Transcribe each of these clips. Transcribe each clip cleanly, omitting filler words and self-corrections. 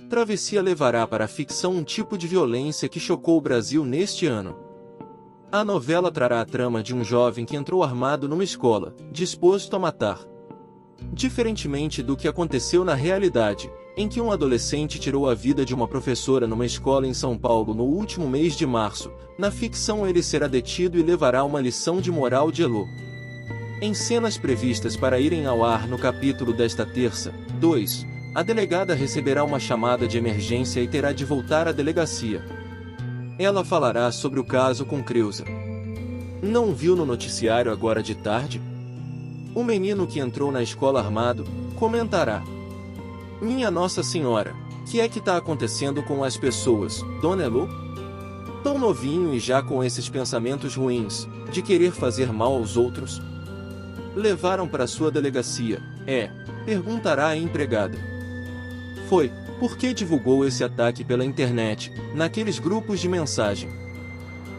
Travessia levará para a ficção um tipo de violência que chocou o Brasil neste ano. A novela trará a trama de um jovem que entrou armado numa escola, disposto a matar. Diferentemente do que aconteceu na realidade, em que um adolescente tirou a vida de uma professora numa escola em São Paulo no último mês de março, na ficção ele será detido e levará uma lição de moral de Elô. Em cenas previstas para irem ao ar no capítulo desta terça, 2, a delegada receberá uma chamada de emergência e terá de voltar à delegacia. Ela falará sobre o caso com Creuza. Não viu no noticiário agora de tarde? O menino que entrou na escola armado comentará: Minha Nossa Senhora, que é que tá acontecendo com as pessoas, Dona Elô? Tão novinho e já com esses pensamentos ruins, de querer fazer mal aos outros? Levaram para sua delegacia, perguntará a empregada. Foi, porque divulgou esse ataque pela internet, naqueles grupos de mensagem.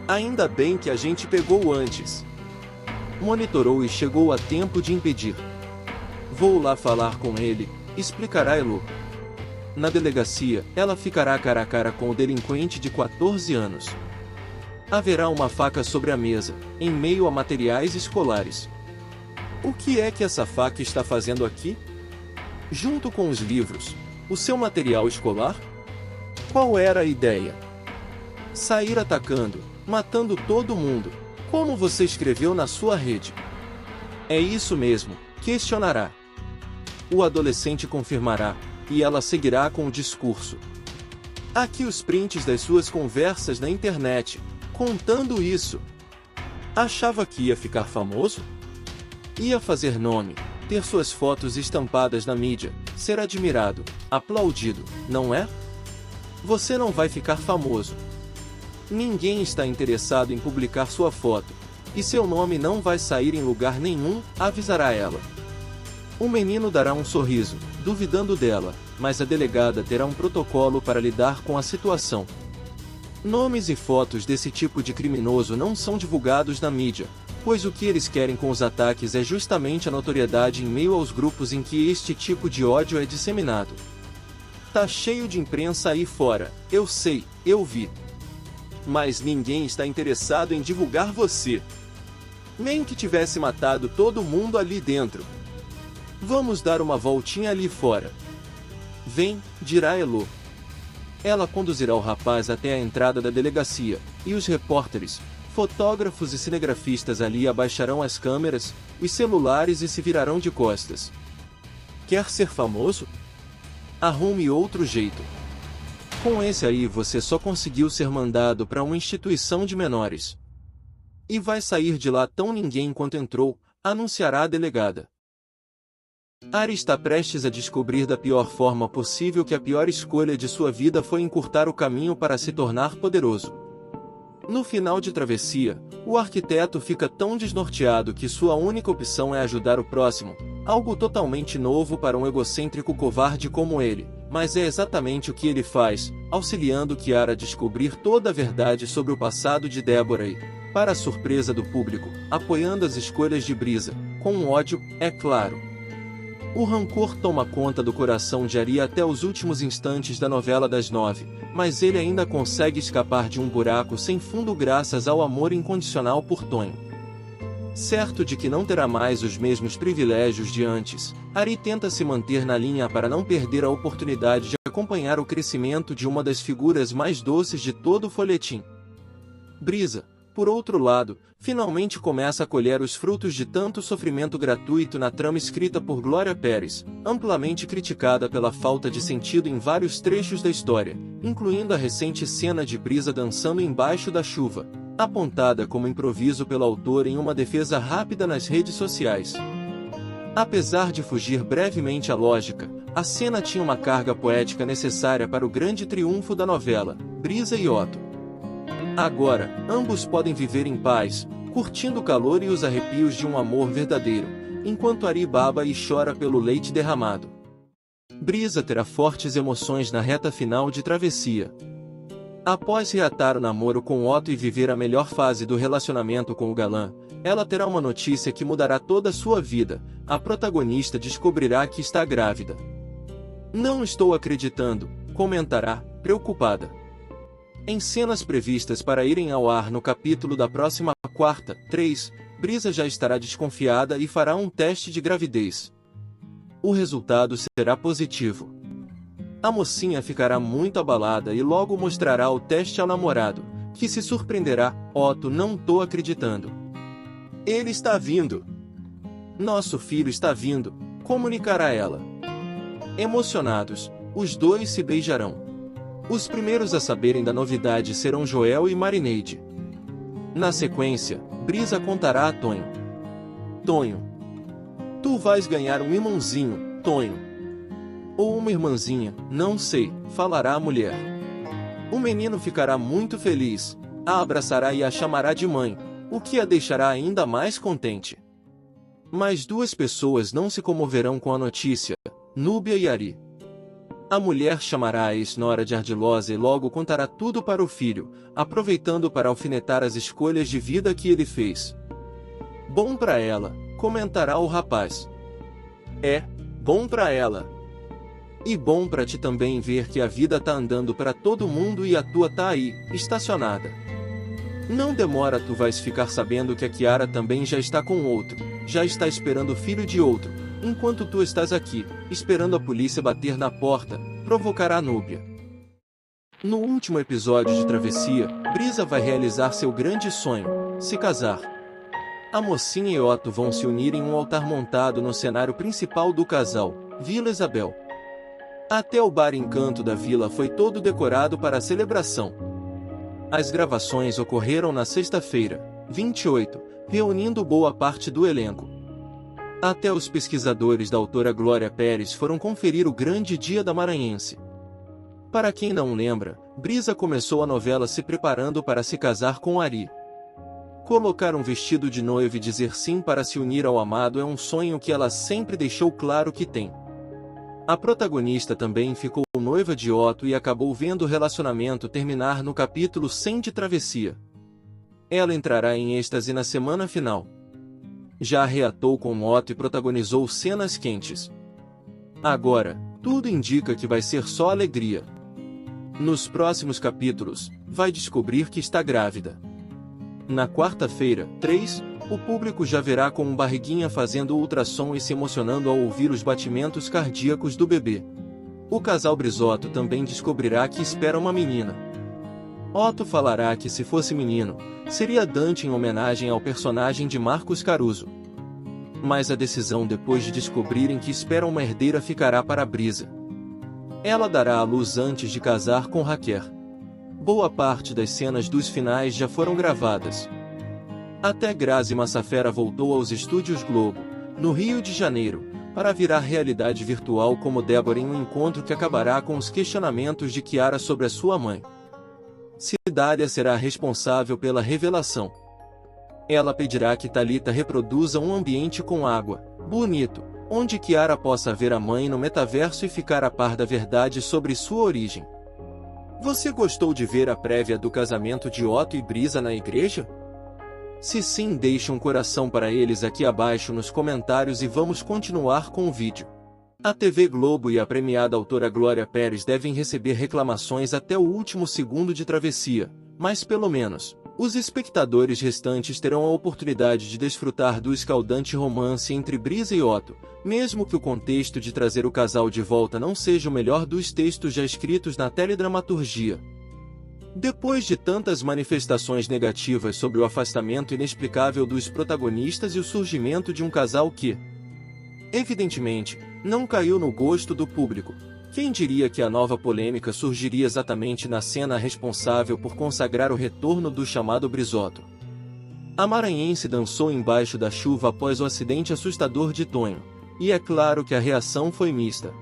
Ainda bem que a gente pegou antes. Monitorou e chegou a tempo de impedir. Vou lá falar com ele, explicará Elô. Na delegacia, ela ficará cara a cara com o delinquente de 14 anos. Haverá uma faca sobre a mesa, em meio a materiais escolares. O que é que essa faca está fazendo aqui? Junto com os livros, o seu material escolar? Qual era a ideia? Sair atacando, matando todo mundo, como você escreveu na sua rede. É isso mesmo, questionará. O adolescente confirmará, e ela seguirá com o discurso. Aqui os prints das suas conversas na internet, contando isso. Achava que ia ficar famoso? Ia fazer nome, ter suas fotos estampadas na mídia, ser admirado, aplaudido, não é? Você não vai ficar famoso. Ninguém está interessado em publicar sua foto, e seu nome não vai sair em lugar nenhum, avisará ela. O menino dará um sorriso, duvidando dela, mas a delegada terá um protocolo para lidar com a situação. Nomes e fotos desse tipo de criminoso não são divulgados na mídia, pois o que eles querem com os ataques é justamente a notoriedade em meio aos grupos em que este tipo de ódio é disseminado. Tá cheio de imprensa aí fora, eu sei, eu vi. Mas ninguém está interessado em divulgar você. Nem que tivesse matado todo mundo ali dentro. Vamos dar uma voltinha ali fora. Vem, dirá Elô. Ela conduzirá o rapaz até a entrada da delegacia, e os repórteres, fotógrafos e cinegrafistas ali abaixarão as câmeras, os celulares e se virarão de costas. Quer ser famoso? Arrume outro jeito. Com esse aí você só conseguiu ser mandado para uma instituição de menores. E vai sair de lá tão ninguém quanto entrou, anunciará a delegada. Ari está prestes a descobrir da pior forma possível que a pior escolha de sua vida foi encurtar o caminho para se tornar poderoso. No final de Travessia, o arquiteto fica tão desnorteado que sua única opção é ajudar o próximo, algo totalmente novo para um egocêntrico covarde como ele, mas é exatamente o que ele faz, auxiliando Kiara a descobrir toda a verdade sobre o passado de Débora e, para a surpresa do público, apoiando as escolhas de Brisa, com ódio, é claro. O rancor toma conta do coração de Ari até os últimos instantes da novela das 9, mas ele ainda consegue escapar de um buraco sem fundo graças ao amor incondicional por Tonho. Certo de que não terá mais os mesmos privilégios de antes, Ari tenta se manter na linha para não perder a oportunidade de acompanhar o crescimento de uma das figuras mais doces de todo o folhetim. Brisa, por outro lado, finalmente começa a colher os frutos de tanto sofrimento gratuito na trama escrita por Glória Pérez, amplamente criticada pela falta de sentido em vários trechos da história, incluindo a recente cena de Brisa dançando embaixo da chuva, apontada como improviso pelo autor em uma defesa rápida nas redes sociais. Apesar de fugir brevemente à lógica, a cena tinha uma carga poética necessária para o grande triunfo da novela, Brisa e Otto. Agora, ambos podem viver em paz, curtindo o calor e os arrepios de um amor verdadeiro, enquanto Ari baba e chora pelo leite derramado. Brisa terá fortes emoções na reta final de Travessia. Após reatar o namoro com Otto e viver a melhor fase do relacionamento com o galã, ela terá uma notícia que mudará toda a sua vida: a protagonista descobrirá que está grávida. Não estou acreditando, comentará, preocupada. Em cenas previstas para irem ao ar no capítulo da próxima quarta, 3, Brisa já estará desconfiada e fará um teste de gravidez. O resultado será positivo. A mocinha ficará muito abalada e logo mostrará o teste ao namorado, que se surpreenderá. Otto, não tô acreditando. Ele está vindo. Nosso filho está vindo, comunicará ela. Emocionados, os dois se beijarão. Os primeiros a saberem da novidade serão Joel e Marineide. Na sequência, Brisa contará a Tonho. Tonho. Tu vais ganhar um irmãozinho, Tonho. Ou uma irmãzinha, não sei, falará a mulher. O menino ficará muito feliz, a abraçará e a chamará de mãe, o que a deixará ainda mais contente. Mas duas pessoas não se comoverão com a notícia, Núbia e Ari. A mulher chamará a ex-nora de ardilosa e logo contará tudo para o filho, aproveitando para alfinetar as escolhas de vida que ele fez. Bom para ela, comentará o rapaz. É, bom para ela. E bom para ti também ver que a vida tá andando para todo mundo e a tua tá aí, estacionada. Não demora, tu vais ficar sabendo que a Kiara também já está com outro, já está esperando o filho de outro, enquanto tu estás aqui, esperando a polícia bater na porta, provocará a Núbia. No último episódio de Travessia, Brisa vai realizar seu grande sonho, se casar. A mocinha e Otto vão se unir em um altar montado no cenário principal do casal, Vila Isabel. Até o bar Encanto da vila foi todo decorado para a celebração. As gravações ocorreram na sexta-feira, 28, reunindo boa parte do elenco. Até os pesquisadores da autora Glória Pérez foram conferir o grande dia da maranhense. Para quem não lembra, Brisa começou a novela se preparando para se casar com Ari. Colocar um vestido de noiva e dizer sim para se unir ao amado é um sonho que ela sempre deixou claro que tem. A protagonista também ficou noiva de Otto e acabou vendo o relacionamento terminar no capítulo 100 de Travessia. Ela entrará em êxtase na semana final. Já reatou com Otto e protagonizou cenas quentes. Agora, tudo indica que vai ser só alegria. Nos próximos capítulos, vai descobrir que está grávida. Na quarta-feira, 3, o público já verá com um barriguinha fazendo ultrassom e se emocionando ao ouvir os batimentos cardíacos do bebê. O casal Brisotto também descobrirá que espera uma menina. Otto falará que se fosse menino, seria Dante em homenagem ao personagem de Marcos Caruso. Mas a decisão depois de descobrirem que espera uma herdeira ficará para Brisa. Ela dará à luz antes de casar com Raquel. Boa parte das cenas dos finais já foram gravadas. Até Grazi Massafera voltou aos estúdios Globo, no Rio de Janeiro, para virar realidade virtual como Débora em um encontro que acabará com os questionamentos de Kiara sobre a sua mãe. Cidália será responsável pela revelação. Ela pedirá que Thalita reproduza um ambiente com água, bonito, onde Kiara possa ver a mãe no metaverso e ficar a par da verdade sobre sua origem. Você gostou de ver a prévia do casamento de Otto e Brisa na igreja? Se sim, deixe um coração para eles aqui abaixo nos comentários e vamos continuar com o vídeo. A TV Globo e a premiada autora Glória Pérez devem receber reclamações até o último segundo de Travessia, mas pelo menos, os espectadores restantes terão a oportunidade de desfrutar do escaldante romance entre Brisa e Otto, mesmo que o contexto de trazer o casal de volta não seja o melhor dos textos já escritos na teledramaturgia. Depois de tantas manifestações negativas sobre o afastamento inexplicável dos protagonistas e o surgimento de um casal que, evidentemente, não caiu no gosto do público, quem diria que a nova polêmica surgiria exatamente na cena responsável por consagrar o retorno do chamado Brisotto? A maranhense dançou embaixo da chuva após o acidente assustador de Tonho, e é claro que a reação foi mista.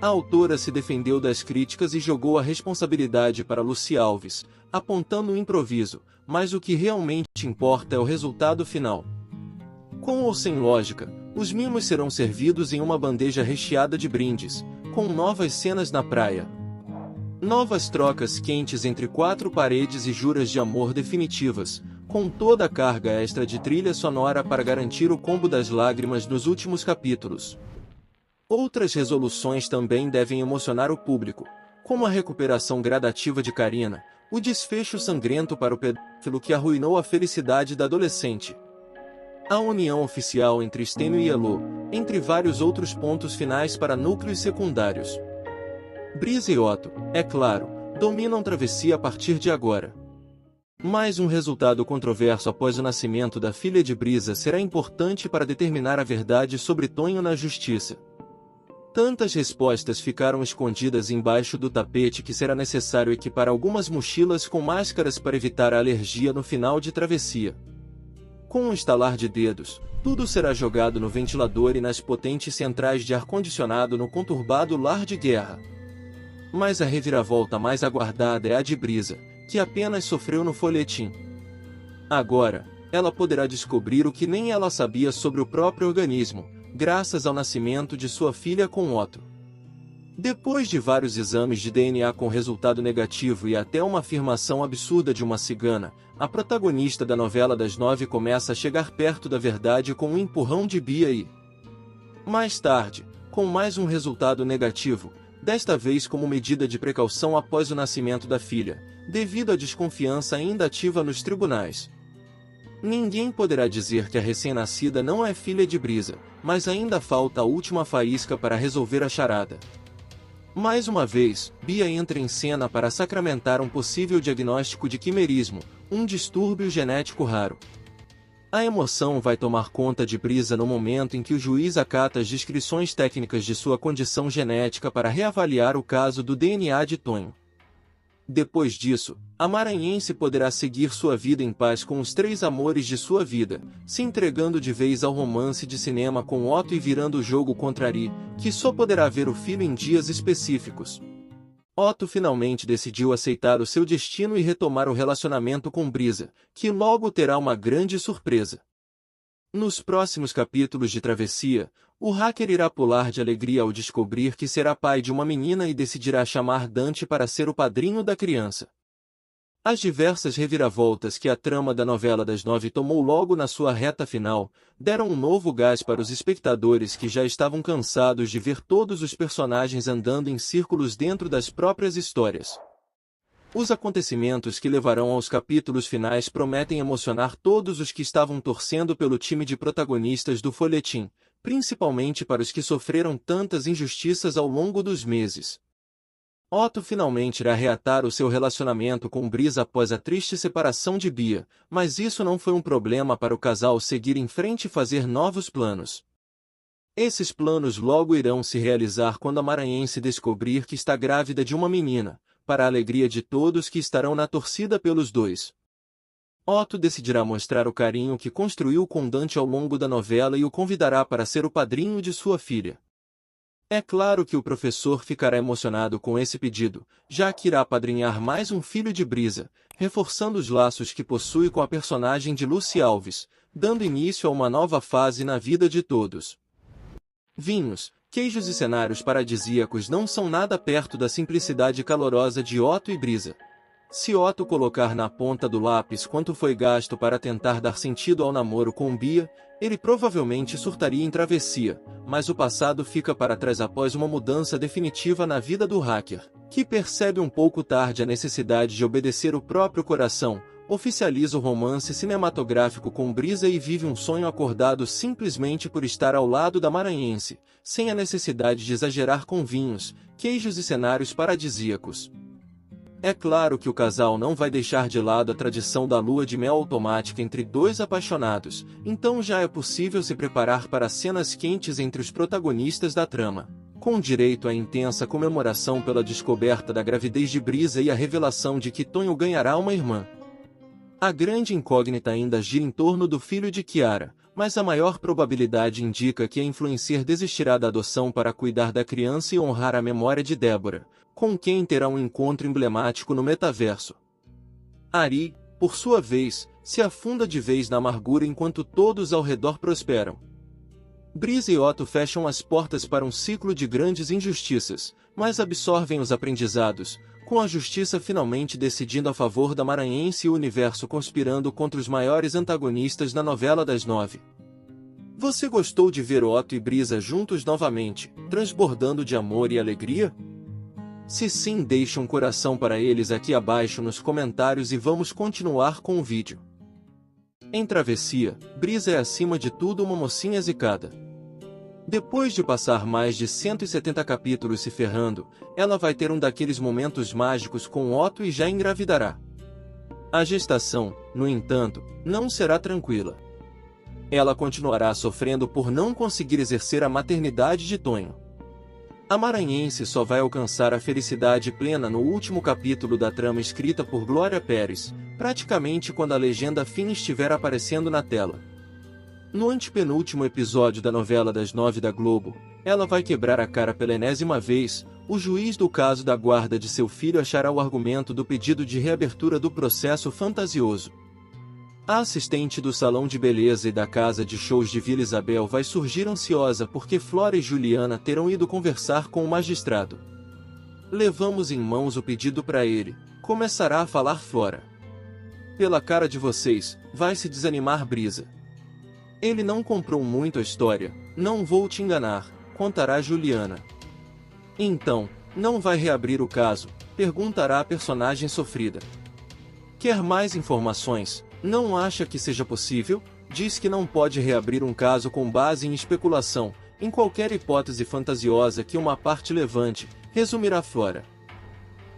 A autora se defendeu das críticas e jogou a responsabilidade para Luci Alves, apontando o improviso, mas o que realmente importa é o resultado final. Com ou sem lógica, os mimos serão servidos em uma bandeja recheada de brindes, com novas cenas na praia. Novas trocas quentes entre quatro paredes e juras de amor definitivas, com toda a carga extra de trilha sonora para garantir o combo das lágrimas nos últimos capítulos. Outras resoluções também devem emocionar o público, Como a recuperação gradativa de Karina, o desfecho sangrento para o pedófilo que arruinou a felicidade da adolescente. A união oficial entre Stênio e Elo, entre vários outros pontos finais para núcleos secundários. Brisa e Otto, é claro, dominam Travessia a partir de agora. Mais um resultado controverso após o nascimento da filha de Brisa será importante para determinar a verdade sobre Tonho na justiça. Tantas respostas ficaram escondidas embaixo do tapete que será necessário equipar algumas mochilas com máscaras para evitar a alergia no final de Travessia. Com um estalar de dedos, tudo será jogado no ventilador e nas potentes centrais de ar-condicionado no conturbado lar de guerra. Mas a reviravolta mais aguardada é a de Brisa, que apenas sofreu no folhetim. Agora, ela poderá descobrir o que nem ela sabia sobre o próprio organismo, graças ao nascimento de sua filha com Otto. Depois de vários exames de DNA com resultado negativo e até uma afirmação absurda de uma cigana, a protagonista da novela das 9 começa a chegar perto da verdade com um empurrão de Bia e... mais tarde, com mais um resultado negativo, desta vez como medida de precaução após o nascimento da filha, devido à desconfiança ainda ativa nos tribunais. Ninguém poderá dizer que a recém-nascida não é filha de Brisa, mas ainda falta a última faísca para resolver a charada. Mais uma vez, Bia entra em cena para sacramentar um possível diagnóstico de quimerismo, um distúrbio genético raro. A emoção vai tomar conta de Brisa no momento em que o juiz acata as descrições técnicas de sua condição genética para reavaliar o caso do DNA de Tonho. Depois disso, a maranhense poderá seguir sua vida em paz com os 3 amores de sua vida, se entregando de vez ao romance de cinema com Otto e virando o jogo contra Ari, que só poderá ver o filho em dias específicos. Otto finalmente decidiu aceitar o seu destino e retomar o relacionamento com Brisa, que logo terá uma grande surpresa. Nos próximos capítulos de Travessia, o hacker irá pular de alegria ao descobrir que será pai de uma menina e decidirá chamar Dante para ser o padrinho da criança. As diversas reviravoltas que a trama da novela das 9 tomou logo na sua reta final, deram um novo gás para os espectadores que já estavam cansados de ver todos os personagens andando em círculos dentro das próprias histórias. Os acontecimentos que levarão aos capítulos finais prometem emocionar todos os que estavam torcendo pelo time de protagonistas do folhetim, principalmente para os que sofreram tantas injustiças ao longo dos meses. Otto finalmente irá reatar o seu relacionamento com Brisa após a triste separação de Bia, mas isso não foi um problema para o casal seguir em frente e fazer novos planos. Esses planos logo irão se realizar quando a maranhense descobrir que está grávida de uma menina, para a alegria de todos que estarão na torcida pelos dois. Otto decidirá mostrar o carinho que construiu com Dante ao longo da novela e o convidará para ser o padrinho de sua filha. É claro que o professor ficará emocionado com esse pedido, já que irá padrinhar mais um filho de Brisa, reforçando os laços que possui com a personagem de Lucy Alves, dando início a uma nova fase na vida de todos. Vinhos, queijos e cenários paradisíacos não são nada perto da simplicidade calorosa de Otto e Brisa. Se Otto colocar na ponta do lápis quanto foi gasto para tentar dar sentido ao namoro com Bia, ele provavelmente surtaria em Travessia, mas o passado fica para trás após uma mudança definitiva na vida do hacker, que percebe um pouco tarde a necessidade de obedecer o próprio coração, oficializa o romance cinematográfico com Brisa e vive um sonho acordado simplesmente por estar ao lado da maranhense, sem a necessidade de exagerar com vinhos, queijos e cenários paradisíacos. É claro que o casal não vai deixar de lado a tradição da lua de mel automática entre dois apaixonados, então já é possível se preparar para cenas quentes entre os protagonistas da trama, com direito à intensa comemoração pela descoberta da gravidez de Brisa e a revelação de que Tonho ganhará uma irmã. A grande incógnita ainda gira em torno do filho de Kiara, mas a maior probabilidade indica que a influencer desistirá da adoção para cuidar da criança e honrar a memória de Débora, com quem terá um encontro emblemático no metaverso. Ari, por sua vez, se afunda de vez na amargura enquanto todos ao redor prosperam. Brisa e Otto fecham as portas para um ciclo de grandes injustiças, mas absorvem os aprendizados, com a justiça finalmente decidindo a favor da maranhense e o universo conspirando contra os maiores antagonistas na novela das 9. Você gostou de ver Otto e Brisa juntos novamente, transbordando de amor e alegria? Se sim, deixe um coração para eles aqui abaixo nos comentários e vamos continuar com o vídeo. Em Travessia, Brisa é acima de tudo uma mocinha zicada. Depois de passar mais de 170 capítulos se ferrando, ela vai ter um daqueles momentos mágicos com Otto e já engravidará. A gestação, no entanto, não será tranquila. Ela continuará sofrendo por não conseguir exercer a maternidade de Tonho. A maranhense só vai alcançar a felicidade plena no último capítulo da trama escrita por Glória Pérez, praticamente quando a legenda fim estiver aparecendo na tela. No antepenúltimo episódio da novela das 9 da Globo, ela vai quebrar a cara pela enésima vez. O juiz do caso da guarda de seu filho achará o argumento do pedido de reabertura do processo fantasioso. A assistente do salão de beleza e da casa de shows de Vila Isabel vai surgir ansiosa porque Flora e Juliana terão ido conversar com o magistrado. Levamos em mãos o pedido para ele, começará a falar Flora. Pela cara de vocês, vai se desanimar Brisa. Ele não comprou muito a história, não vou te enganar, contará Juliana. Então, não vai reabrir o caso, perguntará a personagem sofrida. Quer mais informações? Não acha que seja possível? Diz que não pode reabrir um caso com base em especulação, em qualquer hipótese fantasiosa que uma parte levante, resumirá Flora.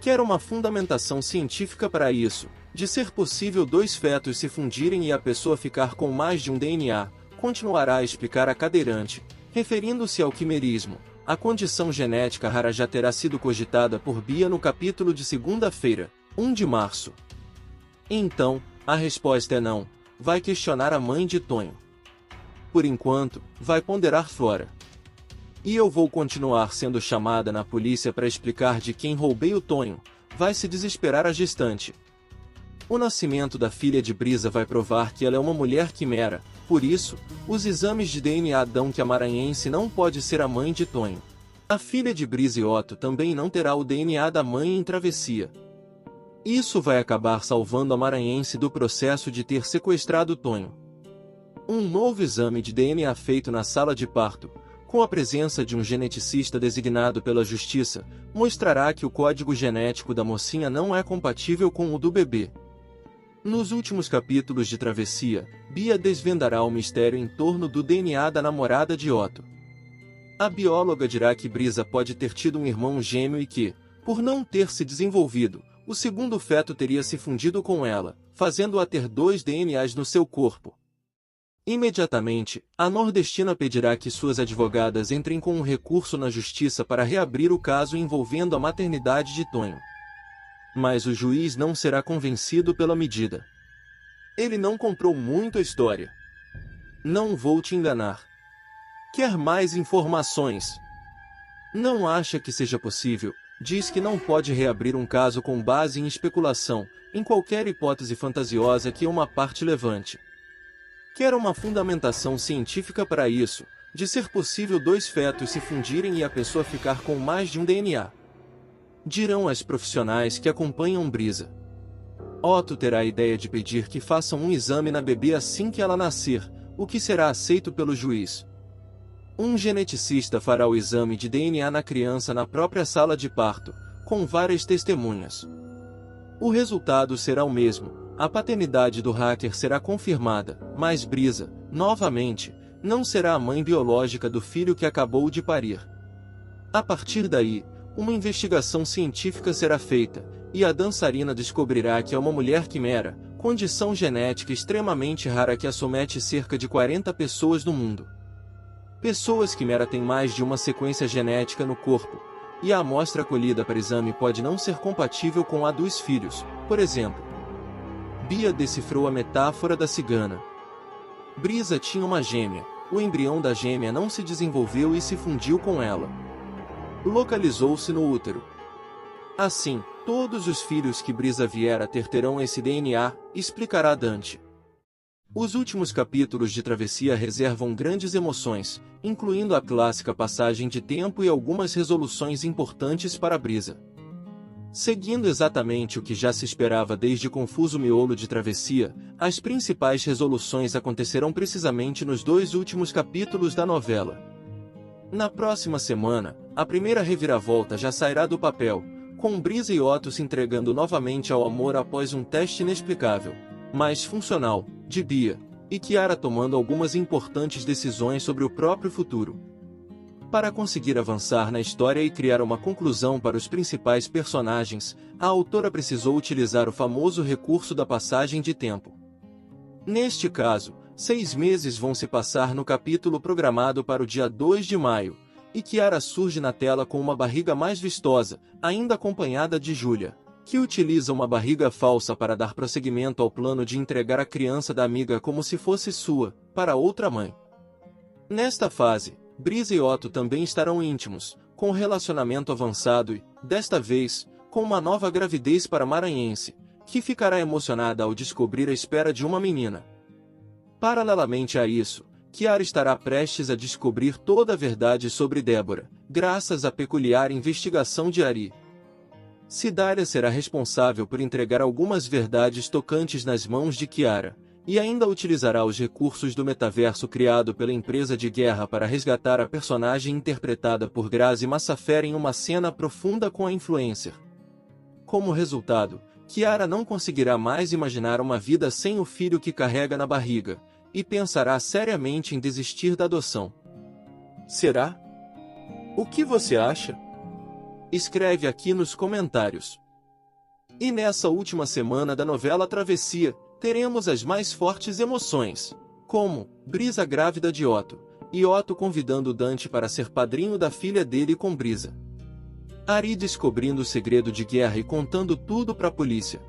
Quer uma fundamentação científica para isso, de ser possível dois fetos se fundirem e a pessoa ficar com mais de um DNA, continuará a explicar a cadeirante, referindo-se ao quimerismo. A condição genética rara já terá sido cogitada por Bia no capítulo de segunda-feira, 1 de março. Então, a resposta é não, vai questionar a mãe de Tonho. Por enquanto, vai ponderar Flora. E eu vou continuar sendo chamada na polícia para explicar de quem roubei o Tonho, vai se desesperar a gestante. O nascimento da filha de Brisa vai provar que ela é uma mulher quimera, por isso, os exames de DNA dão que a maranhense não pode ser a mãe de Tonho. A filha de Brisa e Otto também não terá o DNA da mãe em Travessia. Isso vai acabar salvando a maranhense do processo de ter sequestrado Tonho. Um novo exame de DNA feito na sala de parto, com a presença de um geneticista designado pela justiça, mostrará que o código genético da mocinha não é compatível com o do bebê. Nos últimos capítulos de Travessia, Bia desvendará o mistério em torno do DNA da namorada de Otto. A bióloga dirá que Brisa pode ter tido um irmão gêmeo e que, por não ter se desenvolvido, o segundo feto teria se fundido com ela, fazendo-a ter dois DNAs no seu corpo. Imediatamente, a nordestina pedirá que suas advogadas entrem com um recurso na justiça para reabrir o caso envolvendo a maternidade de Tonho. Mas o juiz não será convencido pela medida. Ele não comprou muito a história. Não vou te enganar. Quer mais informações? Não acha que seja possível, diz que não pode reabrir um caso com base em especulação, em qualquer hipótese fantasiosa que uma parte levante. Quer uma fundamentação científica para isso, de ser possível dois fetos se fundirem e a pessoa ficar com mais de um DNA. Dirão as profissionais que acompanham Brisa. Otto terá a ideia de pedir que façam um exame na bebê assim que ela nascer, o que será aceito pelo juiz. Um geneticista fará o exame de DNA na criança na própria sala de parto, com várias testemunhas. O resultado será o mesmo, a paternidade do hacker será confirmada, mas Brisa, novamente, não será a mãe biológica do filho que acabou de parir. A partir daí, uma investigação científica será feita, e a dançarina descobrirá que é uma mulher quimera, condição genética extremamente rara que acomete cerca de 40 pessoas no mundo. Pessoas quimera têm mais de uma sequência genética no corpo, e a amostra colhida para exame pode não ser compatível com a dos filhos, por exemplo. Bia decifrou a metáfora da cigana. Brisa tinha uma gêmea, o embrião da gêmea não se desenvolveu e se fundiu com ela. Localizou-se no útero. Assim, todos os filhos que Brisa vier a ter terão esse DNA, explicará Dante. Os últimos capítulos de Travessia reservam grandes emoções, incluindo a clássica passagem de tempo e algumas resoluções importantes para Brisa. Seguindo exatamente o que já se esperava desde o confuso miolo de Travessia, as principais resoluções acontecerão precisamente nos dois últimos capítulos da novela. Na próxima semana, a primeira reviravolta já sairá do papel, com Brisa e Otto se entregando novamente ao amor após um teste inexplicável, mas funcional, de Bia, e Kiara tomando algumas importantes decisões sobre o próprio futuro. Para conseguir avançar na história e criar uma conclusão para os principais personagens, a autora precisou utilizar o famoso recurso da passagem de tempo. Neste caso, 6 meses vão se passar no capítulo programado para o dia 2 de maio, e Kiara surge na tela com uma barriga mais vistosa, ainda acompanhada de Júlia, que utiliza uma barriga falsa para dar prosseguimento ao plano de entregar a criança da amiga como se fosse sua, para outra mãe. Nesta fase, Brisa e Otto também estarão íntimos, com relacionamento avançado e, desta vez, com uma nova gravidez para a maranhense, que ficará emocionada ao descobrir a espera de uma menina. Paralelamente a isso, Kiara estará prestes a descobrir toda a verdade sobre Débora, graças à peculiar investigação de Ari. Cidália será responsável por entregar algumas verdades tocantes nas mãos de Kiara, e ainda utilizará os recursos do metaverso criado pela empresa de guerra para resgatar a personagem interpretada por Grazi Massafera em uma cena profunda com a influencer. Como resultado, Kiara não conseguirá mais imaginar uma vida sem o filho que carrega na barriga, e pensará seriamente em desistir da adoção. Será? O que você acha? Escreve aqui nos comentários. E nessa última semana da novela Travessia, teremos as mais fortes emoções, como Brisa grávida de Otto, e Otto convidando Dante para ser padrinho da filha dele com Brisa. Ari descobrindo o segredo de guerra e contando tudo para a polícia.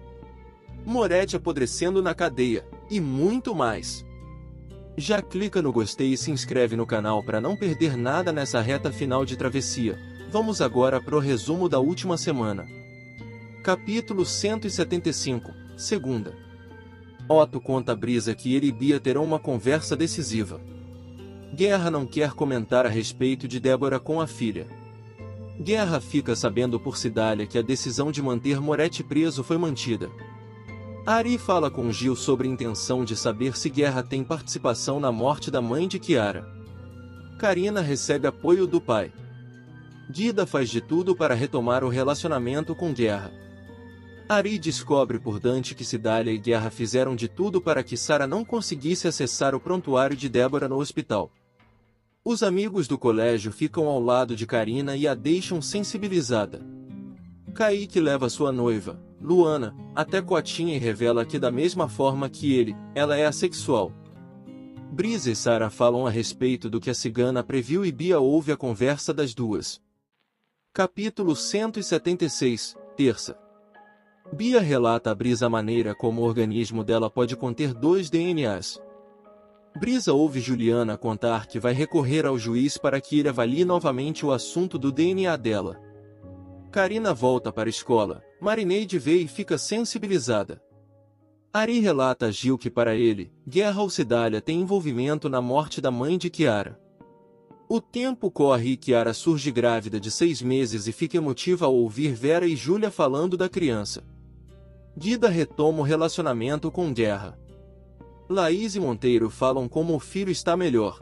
Moretti apodrecendo na cadeia, e muito mais. Já clica no gostei e se inscreve no canal para não perder nada nessa reta final de Travessia. Vamos agora pro resumo da última semana. Capítulo 175, segunda. Otto conta a Brisa que ele e Bia terão uma conversa decisiva. Guerra não quer comentar a respeito de Débora com a filha. Guerra fica sabendo por Cidália que a decisão de manter Moretti preso foi mantida. Ari fala com Gil sobre a intenção de saber se Guerra tem participação na morte da mãe de Kiara. Karina recebe apoio do pai. Dida faz de tudo para retomar o relacionamento com Guerra. Ari descobre por Dante que Cidália e Guerra fizeram de tudo para que Sara não conseguisse acessar o prontuário de Débora no hospital. Os amigos do colégio ficam ao lado de Karina e a deixam sensibilizada. Kaique leva sua noiva, Luana, até Cotinha e revela que da mesma forma que ele, ela é assexual. Brisa e Sara falam a respeito do que a cigana previu e Bia ouve a conversa das duas. Capítulo 176, terça. Bia relata a Brisa a maneira como o organismo dela pode conter 2 DNAs. Brisa ouve Juliana contar que vai recorrer ao juiz para que ele avalie novamente o assunto do DNA dela. Karina volta para a escola, Marineide vê e fica sensibilizada. Ari relata a Gil que para ele, Guerra ou Cidália tem envolvimento na morte da mãe de Kiara. O tempo corre e Kiara surge grávida de 6 meses e fica emotiva ao ouvir Vera e Júlia falando da criança. Dida retoma o relacionamento com Guerra. Laís e Monteiro falam como o filho está melhor.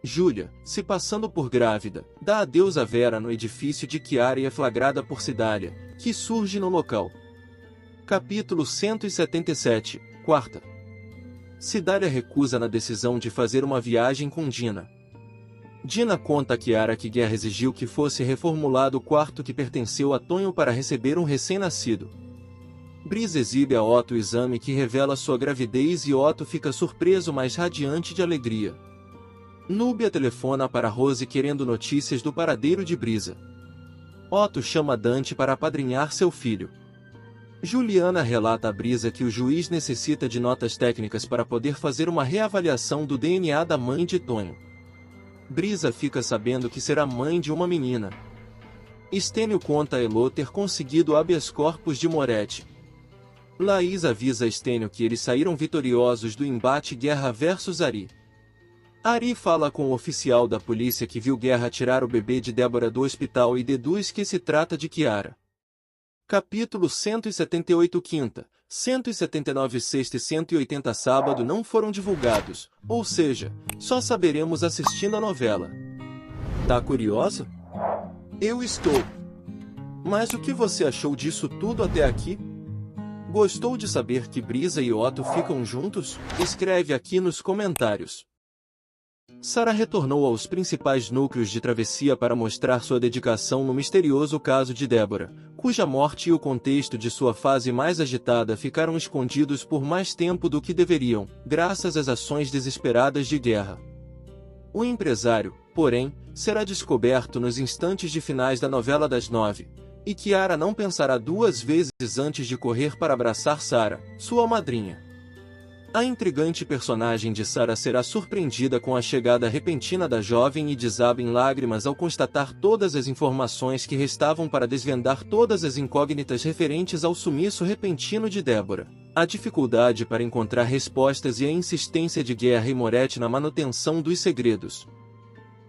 Júlia, se passando por grávida, dá adeus a Vera no edifício de Kiara e é flagrada por Cidália, que surge no local. Capítulo 177, quarta. Cidália recusa na decisão de fazer uma viagem com Dina. Dina conta a Kiara que Guerra exigiu que fosse reformulado o quarto que pertenceu a Tonho para receber um recém-nascido. Brisa exibe a Otto o exame que revela sua gravidez e Otto fica surpreso mas radiante de alegria. Núbia telefona para Rose querendo notícias do paradeiro de Brisa. Otto chama Dante para apadrinhar seu filho. Juliana relata a Brisa que o juiz necessita de notas técnicas para poder fazer uma reavaliação do DNA da mãe de Tonho. Brisa fica sabendo que será mãe de uma menina. Estênio conta a Elô ter conseguido o habeas corpus de Moretti. Laís avisa a Estênio que eles saíram vitoriosos do embate Guerra versus Ari. Ari fala com o oficial da polícia que viu Guerra tirar o bebê de Débora do hospital e deduz que se trata de Kiara. Capítulo 178 quinta, 179 sexta e 180 sábado não foram divulgados, ou seja, só saberemos assistindo a novela. Tá curioso? Eu estou. Mas o que você achou disso tudo até aqui? Gostou de saber que Brisa e Otto ficam juntos? Escreve aqui nos comentários. Sarah retornou aos principais núcleos de travessia para mostrar sua dedicação no misterioso caso de Deborah, cuja morte e o contexto de sua fase mais agitada ficaram escondidos por mais tempo do que deveriam, graças às ações desesperadas de Guerra. O empresário, porém, será descoberto nos instantes de finais da novela das 9, e Kiara não pensará duas vezes antes de correr para abraçar Sarah, sua madrinha. A intrigante personagem de Sarah será surpreendida com a chegada repentina da jovem e desaba em lágrimas ao constatar todas as informações que restavam para desvendar todas as incógnitas referentes ao sumiço repentino de Deborah, a dificuldade para encontrar respostas e a insistência de Guerra e Moretti na manutenção dos segredos.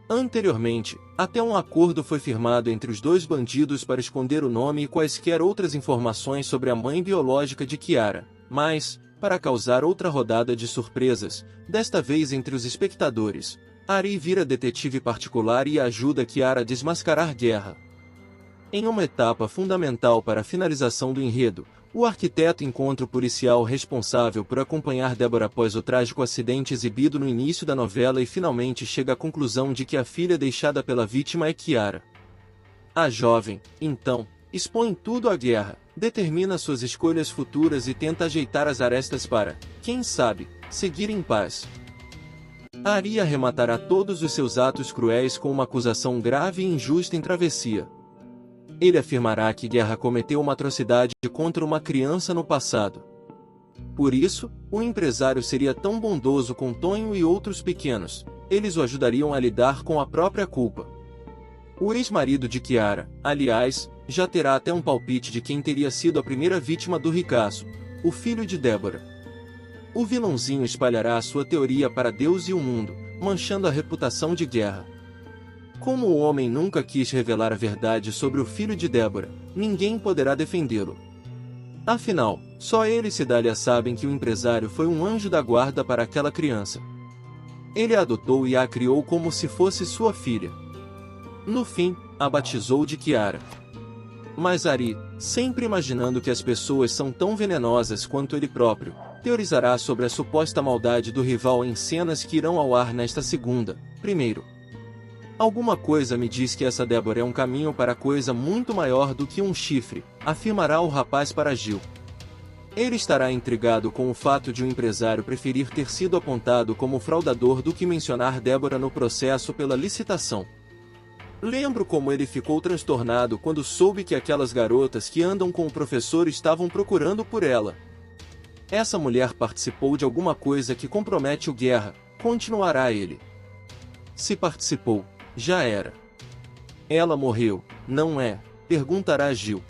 Anteriormente, até um acordo foi firmado entre os dois bandidos para esconder o nome e quaisquer outras informações sobre a mãe biológica de Kiara, mas, para causar outra rodada de surpresas, desta vez entre os espectadores, Ari vira detetive particular e ajuda Kiara a desmascarar Guerra. Em uma etapa fundamental para a finalização do enredo, o arquiteto encontra o policial responsável por acompanhar Deborah após o trágico acidente exibido no início da novela e finalmente chega à conclusão de que a filha deixada pela vítima é Kiara. A jovem, então, expõe tudo à Guerra, determina suas escolhas futuras e tenta ajeitar as arestas para, quem sabe, seguir em paz. Ari arrematará todos os seus atos cruéis com uma acusação grave e injusta em travessia. Ele afirmará que Guerra cometeu uma atrocidade contra uma criança no passado. Por isso, o empresário seria tão bondoso com Tonho e outros pequenos, eles o ajudariam a lidar com a própria culpa. O ex-marido de Kiara, aliás, já terá até um palpite de quem teria sido a primeira vítima do ricaço, o filho de Deborah. O vilãozinho espalhará a sua teoria para Deus e o mundo, manchando a reputação de Guerra. Como o homem nunca quis revelar a verdade sobre o filho de Deborah, ninguém poderá defendê-lo. Afinal, só ele e Cidália sabem que o empresário foi um anjo da guarda para aquela criança. Ele a adotou e a criou como se fosse sua filha. No fim, a batizou de Kiara. Mas Ari, sempre imaginando que as pessoas são tão venenosas quanto ele próprio, teorizará sobre a suposta maldade do rival em cenas que irão ao ar nesta segunda. Primeiro, alguma coisa me diz que essa Deborah é um caminho para coisa muito maior do que um chifre, afirmará o rapaz para Gil. Ele estará intrigado com o fato de um empresário preferir ter sido apontado como fraudador do que mencionar Deborah no processo pela licitação. Lembro como ele ficou transtornado quando soube que aquelas garotas que andam com o professor estavam procurando por ela. Essa mulher participou de alguma coisa que compromete o Guerra, continuará ele. Se participou, já era. Ela morreu, não é? Perguntará Gil.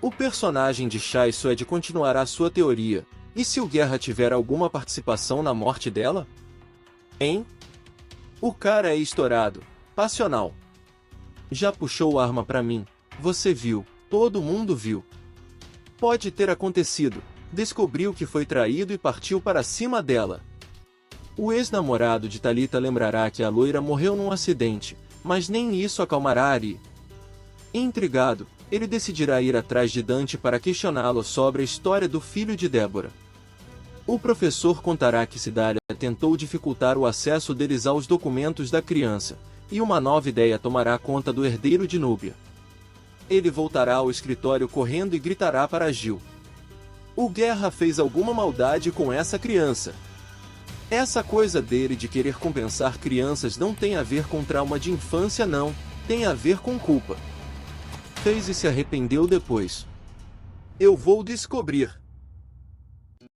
O personagem de Chai Suede continuará sua teoria, e se o Guerra tiver alguma participação na morte dela? Hein? O cara é estourado, passional. Já puxou arma pra mim, você viu, todo mundo viu. Pode ter acontecido, descobriu que foi traído e partiu para cima dela. O ex-namorado de Thalita lembrará que a loira morreu num acidente, mas nem isso acalmará Ari. Intrigado, ele decidirá ir atrás de Dante para questioná-lo sobre a história do filho de Deborah. O professor contará que Cidália tentou dificultar o acesso deles aos documentos da criança, e uma nova ideia tomará conta do herdeiro de Núbia. Ele voltará ao escritório correndo e gritará para Gil. O Guerra fez alguma maldade com essa criança. Essa coisa dele de querer compensar crianças não tem a ver com trauma de infância não, tem a ver com culpa. Fez e se arrependeu depois. Eu vou descobrir.